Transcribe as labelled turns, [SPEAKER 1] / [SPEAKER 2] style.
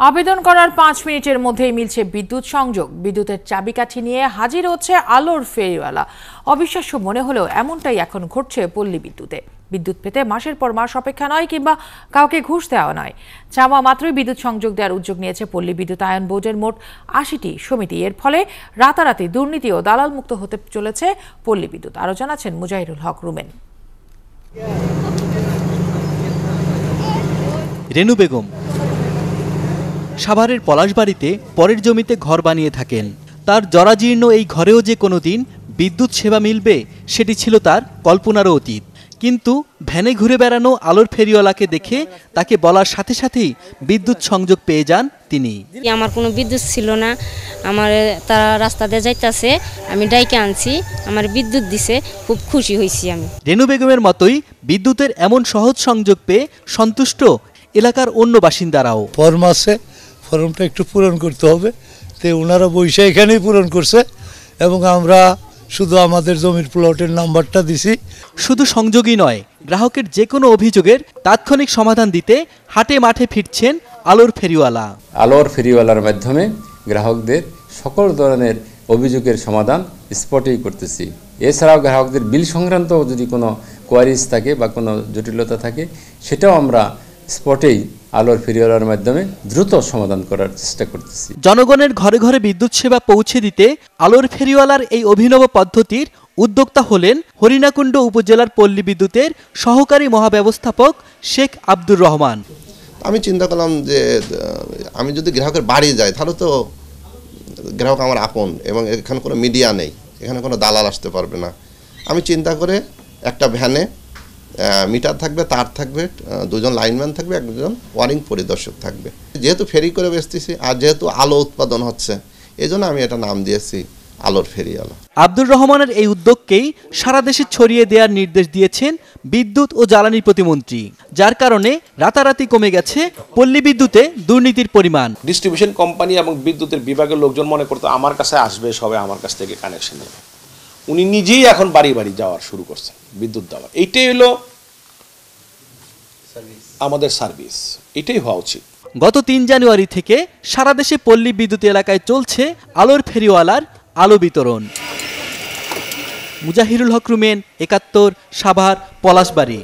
[SPEAKER 1] আবেদন করার ৫ মিনিটের মধ্যেই মিলছে বিদ্যুৎ সংযোগ। বিদ্যুতের চাবিকাঠি নিয়ে হাজির হচ্ছে আলোর ফেরিওয়ালা। অবিশ্বাস্য মনে হলেও এমনটাই এখন ঘটছে পল্লী বিদ্যুতে। বিদ্যুৎ পেতে মাসের পর মাস অপেক্ষা নয়, কিংবা কাউকে ঘুষ দেওয়া নয়। চাওয়া মাত্রই বিদ্যুৎ সংযোগ দেওয়ার উদ্যোগ নিয়েছে পল্লী বিদ্যুতায়ন বোর্ডের মোট ৮০টি সমিতি। এর ফলে রাতারাতি দুর্নীতি ও দালাল মুক্ত হতে চলেছে পল্লী বিদ্যুৎ। আরও জানাচ্ছেন মুজাহিরুল হক রুমেন।
[SPEAKER 2] রেনু বেগম সাভারের পলাশবাড়িতে পরের জমিতে ঘর বানিয়ে থাকেন। তার জরাজীর্ণ এই ঘরেও যে কোনোদিন বিদ্যুৎ সেবা মিলবে সেটি ছিল তার কল্পনারও অতীত। কিন্তু ভ্যানে ঘুরে বেড়ানো আলোর ফেরিওয়ালাকে দেখে তাকে বলার সাথে সাথেই বিদ্যুৎ সংযোগ পেয়ে যান তিনি।
[SPEAKER 3] আমার কোনো বিদ্যুৎ ছিল না, আমার তারা রাস্তা দিয়ে যাইতেছে, আমি ডাইকে আনছি, আমার বিদ্যুৎ দিছে, খুব খুশি হয়েছি আমি।
[SPEAKER 2] রেনু বেগমের মতোই বিদ্যুতের এমন সহজ সংযোগ পেয়ে সন্তুষ্ট এলাকার অন্য বাসিন্দারাও।
[SPEAKER 4] পর মাসে ফর্মটা একটু পূরণ করতে হবে, তো ওনারা বৈশা এখানেই পূরণ করছে এবং আমরা শুধু আমাদের জমির প্লটের নাম্বারটা দিছি।
[SPEAKER 2] শুধু সংযোগই নয়, গ্রাহকের যে কোনো অভিযোগের তাৎক্ষণিক সমাধান দিতে হাটে মাঠে ফিরছেন আলোর ফেরিওয়ালা।
[SPEAKER 5] আলোর ফেরিওয়ালার মাধ্যমে গ্রাহকদের সকল ধরনের অভিযোগের সমাধান স্পটেই করতেছি। এছাড়াও গ্রাহকদের বিল সংক্রান্ত যদি কোনো কোয়ারিজ থাকে বা কোনো জটিলতা থাকে, সেটাও আমরা স্পটেই আলোর ফেরিওয়ালার মাধ্যমে দ্রুত সমাধান করার চেষ্টা করতেছি।
[SPEAKER 2] জনগণের ঘরে ঘরে বিদ্যুৎ সেবা পৌঁছে দিতে আলোর ফেরিওয়ালার এই অভিনব পদ্ধতির উদ্যোক্তা হলেন হরিণাকুণ্ড উপজেলার পল্লী বিদ্যুতের সহকারী মহাব্যবস্থাপক শেখ আব্দুর রহমান।
[SPEAKER 6] আমি চিন্তা করলাম যে আমি যদি গ্রাহকের বাড়ি যাই তাহলে তো গ্রাহক আমার আপন, এবং এখানে কোনো মিডিয়া নেই, এখানে কোনো দালাল আসতে পারবে না। আমি চিন্তা করে একটা ভ্যানে মিটার থাকবে, তার থাকবে, দুজন লাইনম্যান থাকবে, একজন ওয়ারিং পরিদর্শক থাকবে। যেহেতু ফেরি করে বেচতেছি আর যেহেতু আলো উৎপাদন হচ্ছে, এই জন্য আমি এটা নাম দিয়েছি আলোর ফেরিওয়ালা।
[SPEAKER 2] আব্দুর রহমানের এই উদ্যোগকেই সারা দেশে ছড়িয়ে দেওয়ার নির্দেশ দিয়েছেন বিদ্যুৎ ও জ্বালানি প্রতিমন্ত্রী, যার কারণে রাতারাতি কমে গেছে পল্লী বিদ্যুতে দুর্নীতির পরিমাণ।
[SPEAKER 7] ডিস্ট্রিবিউশন কোম্পানি এবং বিদ্যুতের বিভাগের লোকজন মনে করতো আমার কাছে আসবে, সবাই আমার কাছ থেকে কানেকশন নেবে। উনি নিজেই এখন বাড়ি বাড়ি যাওয়ার শুরু করছেন বিদ্যুৎ দেওয়া। এইটাই হলো আমাদের সার্ভিস, এটাই হওয়া উচিত।
[SPEAKER 2] গত ৩ জানুয়ারি থেকে সারা দেশে পল্লী বিদ্যুৎ এলাকায় চলছে আলোর ফেরিওয়ালার আলো বিতরণ। মুজাহিরুল হক রুমেন, ৭১, সাভার, পলাশবাড়ি।